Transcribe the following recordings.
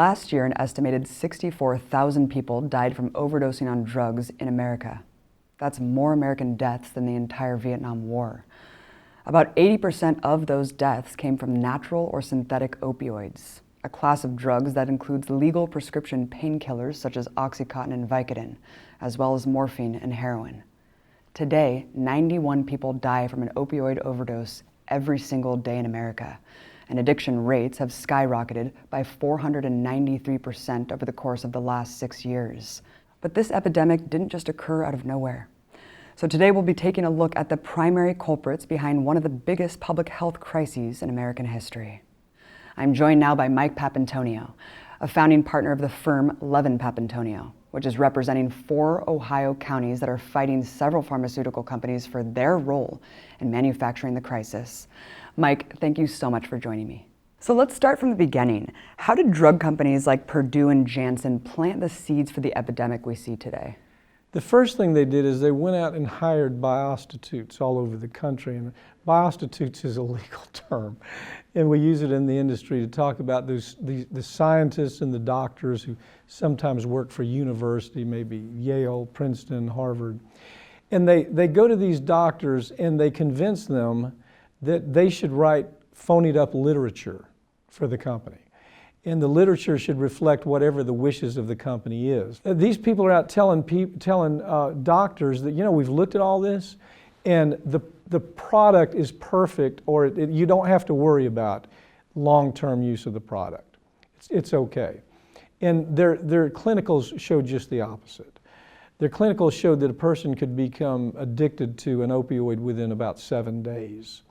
Last year, an estimated 64,000 people died from overdosing on drugs in America. That's more American deaths than the entire Vietnam War. About 80% of those deaths came from natural or synthetic opioids, a class of drugs that includes legal prescription painkillers such as Oxycontin and Vicodin, as well as morphine and heroin. Today, 91 people die from an opioid overdose every single day in America, and addiction rates have skyrocketed by 493% over the course of the last 6 years. But this epidemic didn't just occur out of nowhere. So today we'll be taking a look at the primary culprits behind one of the biggest public health crises in American history. I'm joined now by Mike Papantonio, a founding partner of the firm Levin-Papantonio, which is representing 4 Ohio counties that are fighting several pharmaceutical companies for their role in manufacturing the crisis. Mike, thank you so much for joining me. So let's start from the beginning. How did drug companies like Purdue and Janssen plant the seeds for the epidemic we see today? The first thing they did is they went out and hired Biostitutes all over the country. And Biostitutes is a legal term, and we use it in the industry to talk about the scientists and the doctors who sometimes work for university, maybe Yale, Princeton, Harvard. And they go to these doctors and they convince them that they should write phonied up literature for the company. And the literature should reflect whatever the wishes of the company is. These people are out telling doctors that, we've looked at all this and the product is perfect, or you don't have to worry about long-term use of the product. It's okay. And their clinicals showed just the opposite. Their clinicals showed that a person could become addicted to an opioid within about 7 days.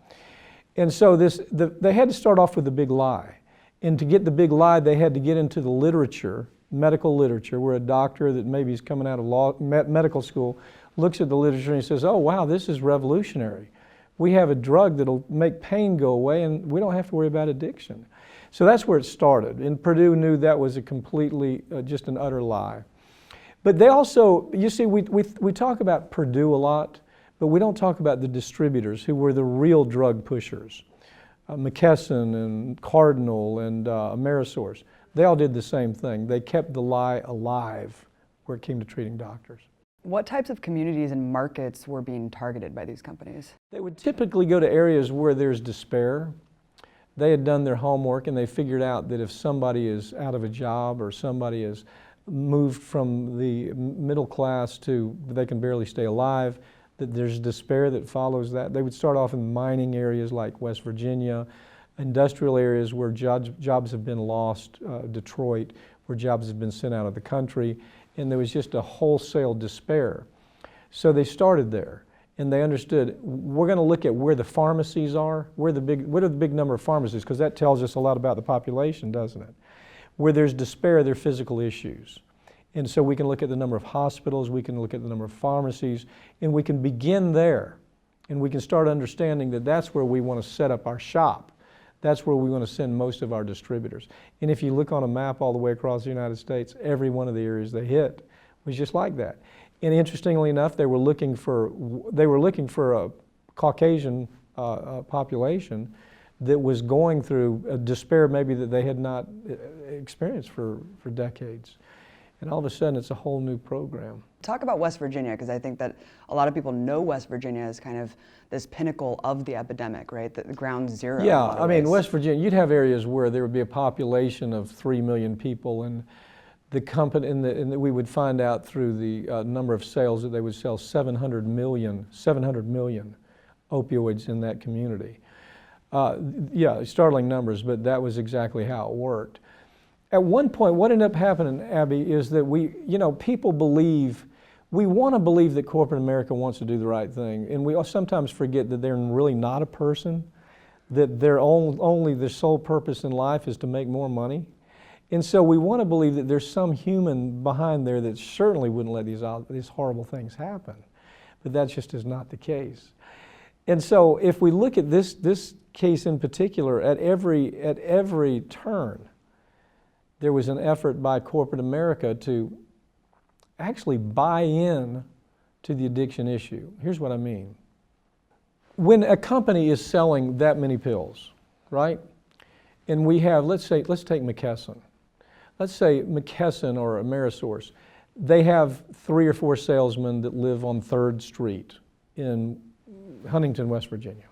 And so they had to start off with the big lie. And to get the big lie, they had to get into the literature, medical literature, where a doctor that maybe is coming out of medical school looks at the literature and he says, oh wow, this is revolutionary. We have a drug that'll make pain go away and we don't have to worry about addiction. So that's where it started. And Purdue knew that was a completely, just an utter lie. But they also, you see, we talk about Purdue a lot, but we don't talk about the distributors who were the real drug pushers. McKesson and Cardinal and Amerisource, they all did the same thing. They kept the lie alive where it came to treating doctors. What types of communities and markets were being targeted by these companies? They would typically go to areas where there's despair. They had done their homework and they figured out that if somebody is out of a job or somebody is moved from the middle class to they can barely stay alive, that there's despair that follows that. They would start off in mining areas like West Virginia, industrial areas where jobs have been lost, Detroit, where jobs have been sent out of the country, and there was just a wholesale despair. So they started there, and they understood, we're going to look at where the pharmacies are, what are the big number of pharmacies, because that tells us a lot about the population, doesn't it? Where there's despair, there are physical issues. And so we can look at the number of hospitals, we can look at the number of pharmacies, and we can begin there. And we can start understanding that that's where we want to set up our shop. That's where we want to send most of our distributors. And if you look on a map all the way across the United States, every one of the areas they hit was just like that. And interestingly enough, they were looking for a Caucasian population that was going through a despair maybe that they had not experienced for decades. And all of a sudden, it's a whole new program. Talk about West Virginia, because I think that a lot of people know West Virginia as kind of this pinnacle of the epidemic, right? The ground zero. Yeah, I mean, West Virginia, you'd have areas where there would be a population of 3 million people, and the company, and we would find out through the number of sales that they would sell 700 million opioids in that community. Yeah, startling numbers, but that was exactly how it worked. At one point, what ended up happening, Abby, is that people believe, we want to believe that corporate America wants to do the right thing, and we sometimes forget that they're really not a person, that their sole purpose in life is to make more money. And so we want to believe that there's some human behind there that certainly wouldn't let these horrible things happen, but that just is not the case. And so if we look at this case in particular, at every turn, there was an effort by corporate America to actually buy in to the addiction issue. Here's what I mean. When a company is selling that many pills, right? And we have, let's take McKesson. let's say McKesson or Amerisource, they have 3 or 4 salesmen that live on 3rd Street in Huntington, West Virginia.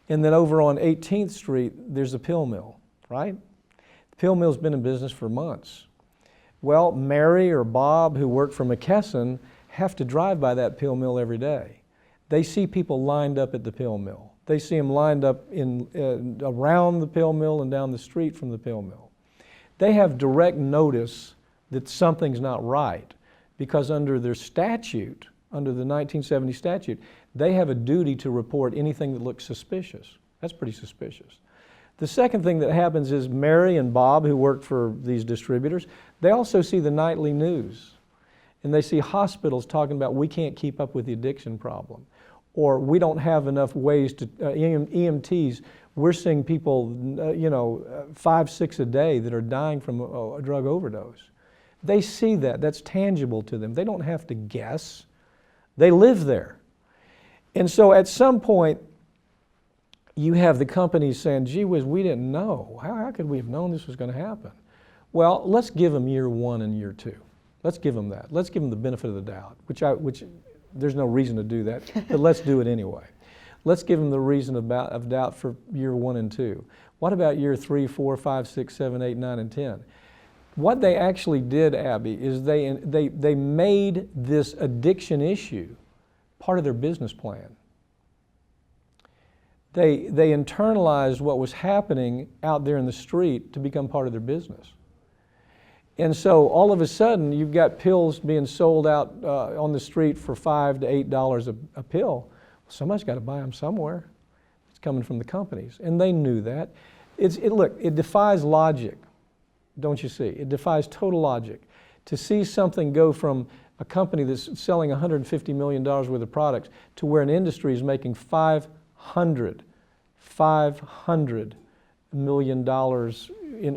And then over on 18th Street, there's a pill mill, right? The pill mill's been in business for months. Well, Mary or Bob, who work for McKesson, have to drive by that pill mill every day. They see people lined up at the pill mill. They see them lined up around the pill mill and down the street from the pill mill. They have direct notice that something's not right because under their statute, under the 1970 statute, they have a duty to report anything that looks suspicious. That's pretty suspicious. The second thing that happens is Mary and Bob, who work for these distributors, they also see the nightly news. And they see hospitals talking about, we can't keep up with the addiction problem. Or we don't have enough ways to, EMTs, we're seeing people, 5, 6 a day that are dying from a drug overdose. They see that, that's tangible to them. They don't have to guess. They live there. And so at some point, you have the companies saying, gee whiz, we didn't know. How could we have known this was going to happen? Well, let's give them year 1 and year 2. Let's give them that. Let's give them the benefit of the doubt, which there's no reason to do that, but let's do it anyway. Let's give them the reason of doubt for year 1 and 2. What about year 3, 4, 5, 6, 7, 8, 9, and 10? What they actually did, Abby, is they made this addiction issue part of their business plan. They internalized what was happening out there in the street to become part of their business. And so all of a sudden, you've got pills being sold out on the street for $5 to $8 a pill. Somebody's got to buy them somewhere. It's coming from the companies. And they knew that. Look, it defies logic, don't you see? It defies total logic to see something go from a company that's selling $150 million worth of products to where an industry is making $500 million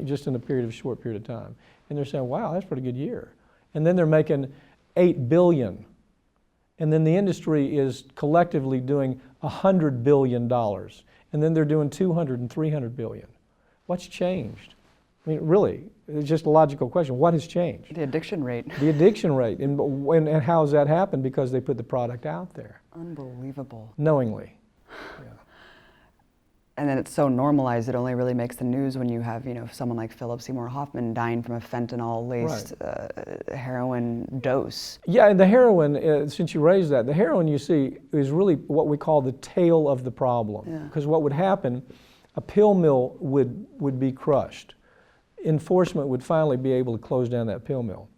just in a short period of time. And they're saying, wow, that's a pretty good year. And then they're making $8 billion. And then the industry is collectively doing $100 billion. And then they're doing 200 and 300 billion. What's changed? I mean, really, it's just a logical question. What has changed? The addiction rate. The addiction rate. And how has that happened? Because they put the product out there. Unbelievable. Knowingly. Yeah. And then it's so normalized, it only really makes the news when you have, someone like Philip Seymour Hoffman dying from a fentanyl-laced heroin dose. Yeah, and the heroin, since you raised that, the heroin, you see, is really what we call the tail of the problem. Because what would happen, a pill mill would be crushed. Enforcement would finally be able to close down that pill mill.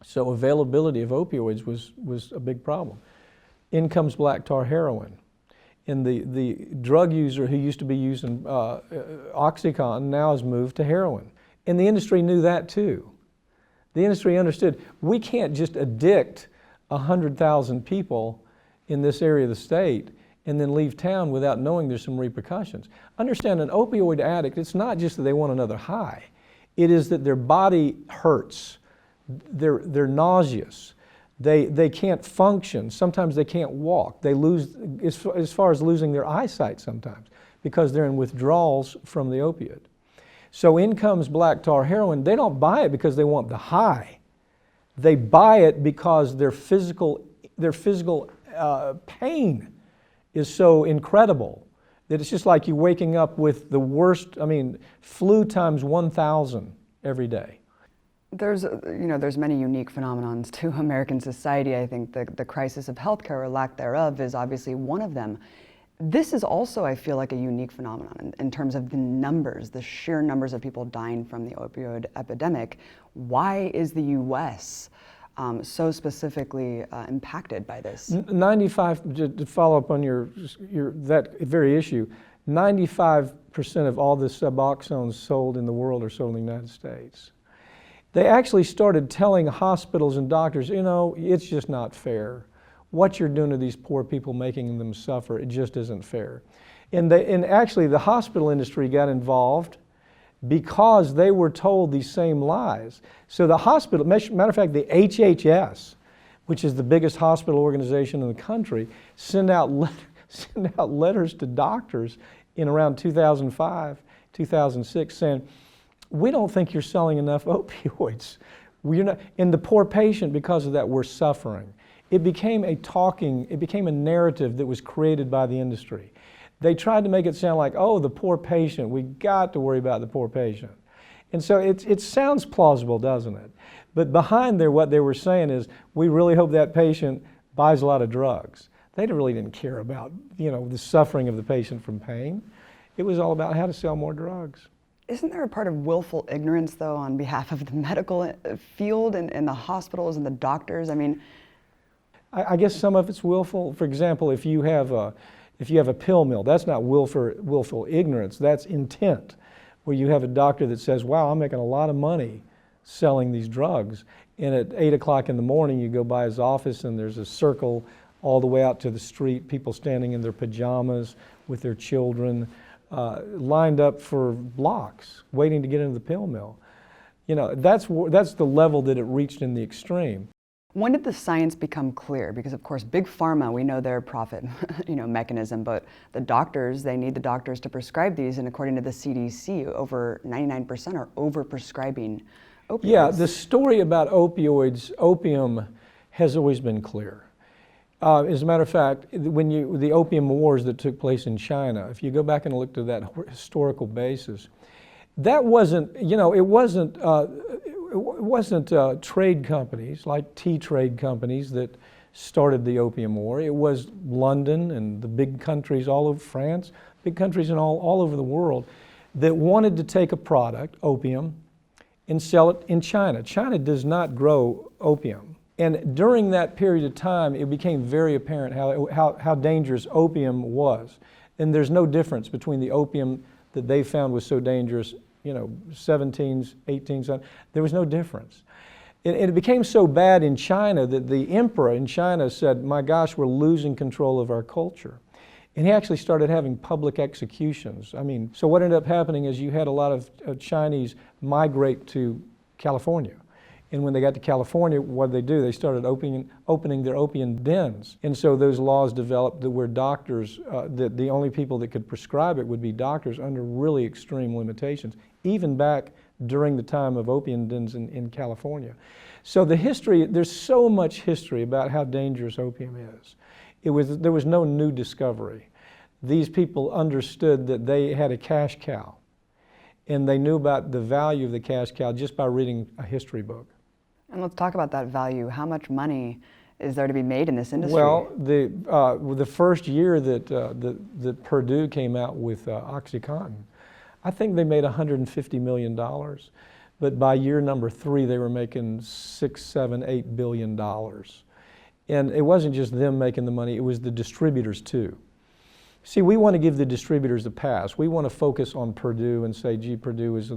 So availability of opioids was a big problem. In comes black tar heroin. And the drug user who used to be using OxyContin now has moved to heroin. And the industry knew that too. The industry understood we can't just addict 100,000 people in this area of the state and then leave town without knowing there's some repercussions. Understand, an opioid addict, it's not just that they want another high. It is that their body hurts. They're nauseous. They can't function. Sometimes they can't walk. They lose, as far as losing their eyesight sometimes, because they're in withdrawals from the opiate. So in comes black tar heroin. They don't buy it because they want the high. They buy it because their physical pain is so incredible that it's just like you waking up with the worst, flu times 1,000 every day. There's many unique phenomenons to American society. I think the crisis of healthcare or lack thereof is obviously one of them. This is also, I feel like, a unique phenomenon in terms of the numbers, the sheer numbers of people dying from the opioid epidemic. Why is the U.S. So specifically impacted by this? 95, to follow up on that very issue, 95% of all the Suboxones sold in the world are sold in the United States. They actually started telling hospitals and doctors, it's just not fair. What you're doing to these poor people, making them suffer, it just isn't fair. And actually the hospital industry got involved because they were told these same lies. So the hospital, matter of fact, the HHS, which is the biggest hospital organization in the country, sent out letters to doctors in around 2005, 2006 saying, we don't think you're selling enough opioids. We're not, and the poor patient, because of that, we're suffering. It became a narrative that was created by the industry. They tried to make it sound like, oh, the poor patient, we got to worry about the poor patient. And so it sounds plausible, doesn't it? But behind there, what they were saying is, we really hope that patient buys a lot of drugs. They really didn't care about, the suffering of the patient from pain. It was all about how to sell more drugs. Isn't there a part of willful ignorance, though, on behalf of the medical field and the hospitals and the doctors? I mean, I guess some of it's willful. For example, if you have a pill mill, that's not willful ignorance, that's intent. Where you have a doctor that says, wow, I'm making a lot of money selling these drugs. And at 8 o'clock in the morning, you go by his office and there's a circle all the way out to the street, people standing in their pajamas with their children, lined up for blocks, waiting to get into the pill mill. That's the level that it reached in the extreme. When did the science become clear? Because of course, big pharma, we know their profit, mechanism, but the doctors, they need the doctors to prescribe these, and according to the CDC, over 99% are over-prescribing opioids. Yeah, the story about opioids, opium, has always been clear. As a matter of fact, the opium wars that took place in China, if you go back and look to that historical basis, that wasn't, it wasn't trade companies like tea trade companies that started the opium war. It was London and the big countries all over France, big countries all over the world that wanted to take a product, opium, and sell it in China. China does not grow opium. And during that period of time, it became very apparent how dangerous opium was. And there's no difference between the opium that they found was so dangerous, 17s, 18s, there was no difference. And it became so bad in China that the emperor in China said, my gosh, we're losing control of our culture. And he actually started having public executions. So what ended up happening is you had a lot of Chinese migrate to California. And when they got to California, what did they do? They started opening their opium dens. And so those laws developed that where doctors, that the only people that could prescribe it would be doctors under really extreme limitations, even back during the time of opium dens in California. So the history, there's so much history about how dangerous opium is. There was no new discovery. These people understood that they had a cash cow, and they knew about the value of the cash cow just by reading a history book. And let's talk about that value. How much money is there to be made in this industry? Well, the first year that Purdue came out with OxyContin, I think they made $150 million. But by year number 3, they were making $6, $7, $8 billion. And it wasn't just them making the money, it was the distributors too. See, we want to give the distributors a pass. We want to focus on Purdue and say, gee, Purdue is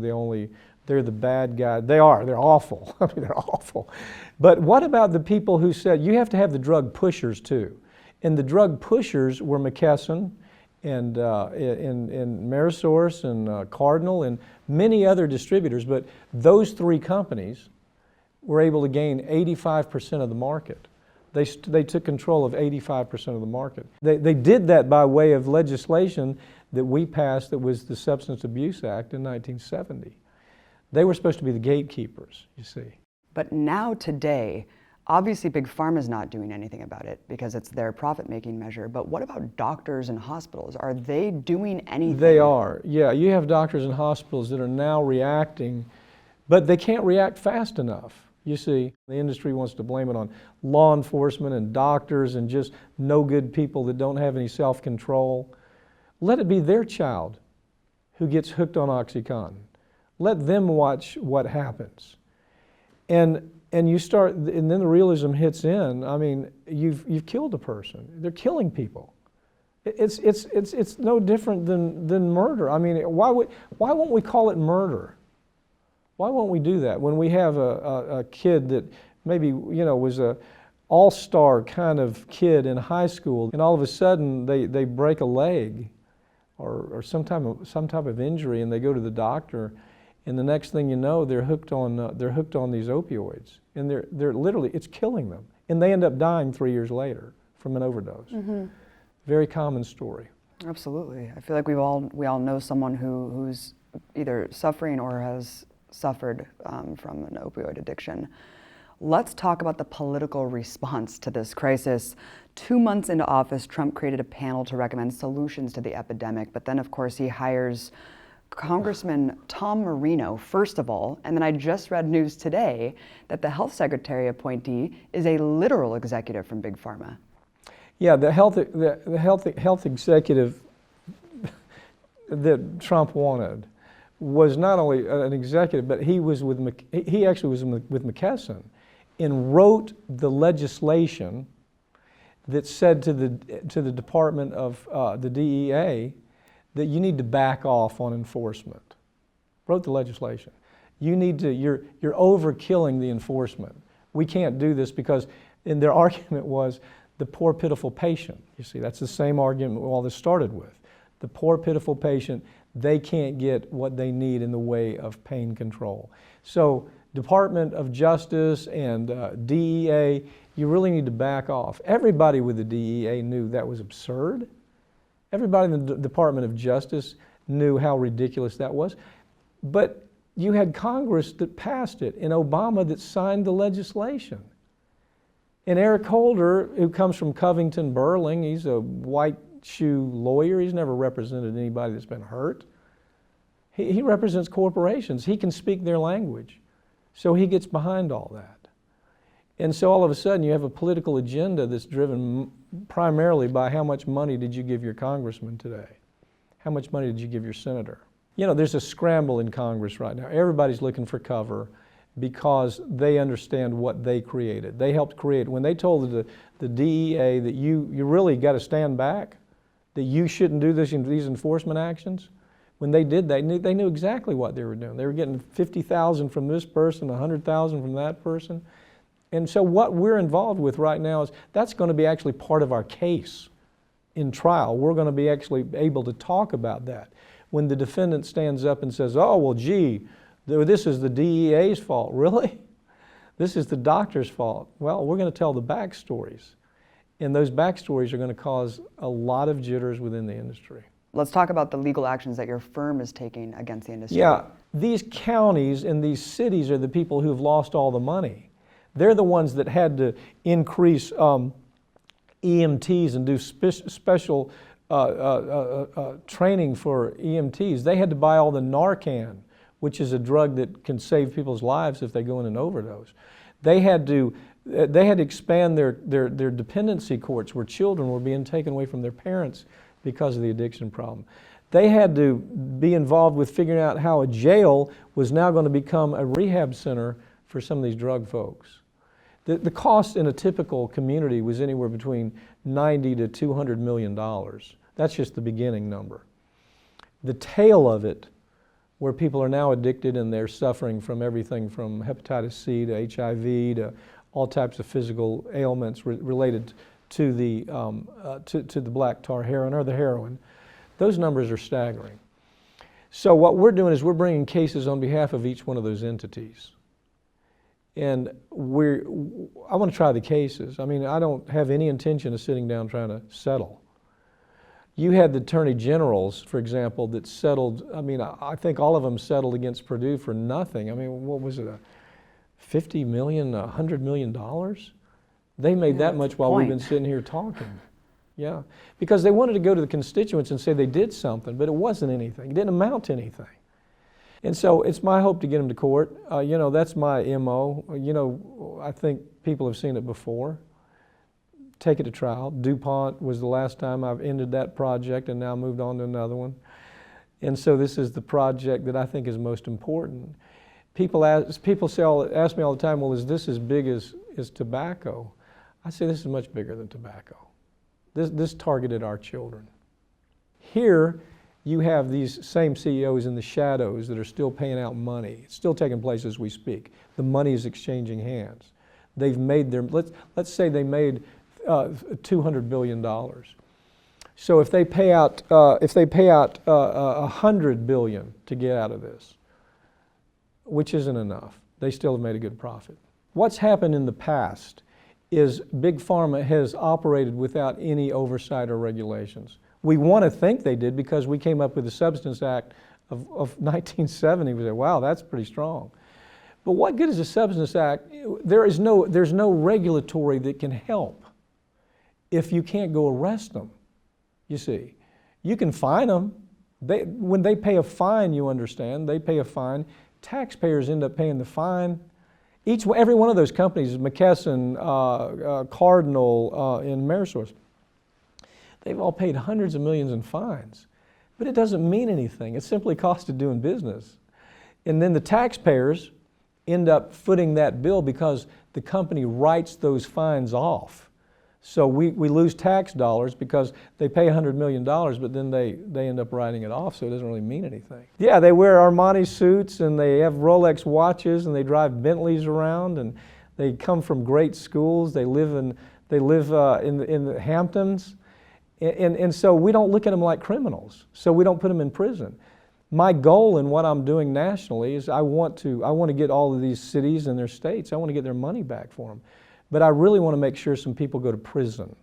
they're the bad guy. They're awful. They're awful. But what about the people who said, you have to have the drug pushers too? And the drug pushers were McKesson and Amerisource and Cardinal and many other distributors, but those 3 companies were able to gain 85% of the market. They took control of 85% of the market. They did that by way of legislation that we passed, that was the Substance Abuse Act in 1970. They were supposed to be the gatekeepers, you see. But now today, obviously Big Pharma's not doing anything about it because it's their profit-making measure, but what about doctors and hospitals? Are they doing anything? They are, yeah. You have doctors and hospitals that are now reacting, but they can't react fast enough. You see, the industry wants to blame it on law enforcement and doctors and just no good people that don't have any self-control. Let it be their child who gets hooked on OxyContin. Let them watch what happens. And you start, and then the realism hits in. You've killed a person. They're killing people. It's no different than murder. Why won't we call it murder? Why won't we do that when we have a kid that maybe was a all-star kind of kid in high school, and all of a sudden they break a leg or some type of injury, and they go to the doctor, and the next thing you know, they're hooked on these opioids, and they're literally, it's killing them, and they end up dying 3 years later from an overdose. Mm-hmm. Very common story. Absolutely. I feel like we all know someone who's either suffering or has suffered from an opioid addiction. Let's talk about the political response to this crisis. 2 months into office, Trump created a panel to recommend solutions to the epidemic, but then of course he hires Congressman Tom Marino, first of all, and then I just read news today that the health secretary appointee is a literal executive from Big Pharma. Yeah, the health executive that Trump wanted was not only an executive, but he actually was with McKesson and wrote the legislation that said to the Department of the DEA that you need to back off on enforcement. Wrote the legislation. You're overkilling the enforcement. We can't do this because, and their argument was the poor pitiful patient. You see, that's the same argument all this started with. The poor pitiful patient, they can't get what they need in the way of pain control. So Department of Justice and DEA, you really need to back off. Everybody with the DEA knew that was absurd. Everybody in the Department of Justice knew how ridiculous that was. But you had Congress that passed it and Obama that signed the legislation. And Eric Holder, who comes from Covington Burling, he's a white shoe lawyer. He's never represented anybody that's been hurt. He represents corporations. He can speak their language. So he gets behind all that. And so all of a sudden you have a political agenda that's driven primarily by how much money did you give your congressman today? How much money did you give your senator? You know, there's a scramble in Congress right now. Everybody's looking for cover because they understand what they created. They helped create. When they told the DEA that you really got to stand back, that you shouldn't do these enforcement actions, when they did that, they knew exactly what they were doing. They were getting 50,000 from this person, 100,000 from that person. And so what we're involved with right now is that's going to be actually part of our case in trial. We're going to be actually able to talk about that. When the defendant stands up and says, oh, well, gee, this is the DEA's fault. Really? This is the doctor's fault. Well, we're going to tell the backstories. And those backstories are going to cause a lot of jitters within the industry. Let's talk about the legal actions that your firm is taking against the industry. Yeah, these counties and these cities are the people who've lost all the money. They're the ones that had to increase EMTs and do special training for EMTs. They had to buy all the Narcan, which is a drug that can save people's lives if they go in an overdose. They had to expand their dependency courts where children were being taken away from their parents because of the addiction problem. They had to be involved with figuring out how a jail was now going to become a rehab center for some of these drug folks. The cost in a typical community was anywhere between $90 to $200 million. That's just the beginning number. The tail of it, where people are now addicted and they're suffering from everything from hepatitis C to HIV to all types of physical ailments related to the black tar heroin or the heroin, those numbers are staggering. So what we're doing is we're bringing cases on behalf of each one of those entities. And I want to try the cases. I mean, I don't have any intention of sitting down trying to settle. You had the attorney generals, for example, that settled. I mean, I think all of them settled against Purdue for nothing. I mean, what was it, $50 million, $100 million? They made that much while we've been sitting here talking. Yeah, because they wanted to go to the constituents and say they did something, but it wasn't anything. It didn't amount to anything. And so it's my hope to get them to court. You know, that's my MO. You know, I think people have seen it before. Take it to trial. DuPont was the last time I've ended that project and now moved on to another one. And so this is the project that I think is most important. People ask me all the time, well, is this as big as tobacco? I say this is much bigger than tobacco. This targeted our children. Here, you have these same CEOs in the shadows that are still paying out money. It's still taking place as we speak. The money is exchanging hands. They've made their, let's say they made $200 billion. So if they pay out $100 billion to get out of this, which isn't enough, they still have made a good profit. What's happened in the past is Big Pharma has operated without any oversight or regulations. We want to think they did because we came up with the Substance Act of 1970. We say, wow, that's pretty strong. But what good is a Substance Act? There's no regulatory that can help if you can't go arrest them, you see. You can fine them. When they pay a fine, you understand, they pay a fine. Taxpayers end up paying the fine. Every one of those companies, McKesson, Cardinal, and Amerisource, they've all paid hundreds of millions in fines. But it doesn't mean anything. It's simply cost of doing business. And then the taxpayers end up footing that bill because the company writes those fines off. So we lose tax dollars because they pay $100 million, but then they end up writing it off, so it doesn't really mean anything. Yeah, they wear Armani suits and they have Rolex watches and they drive Bentleys around and they come from great schools. They live in the Hamptons, and so we don't look at them like criminals. So we don't put them in prison. My goal in what I'm doing nationally is I want to get all of these cities and their states. I want to get their money back for them. But I really want to make sure some people go to prison.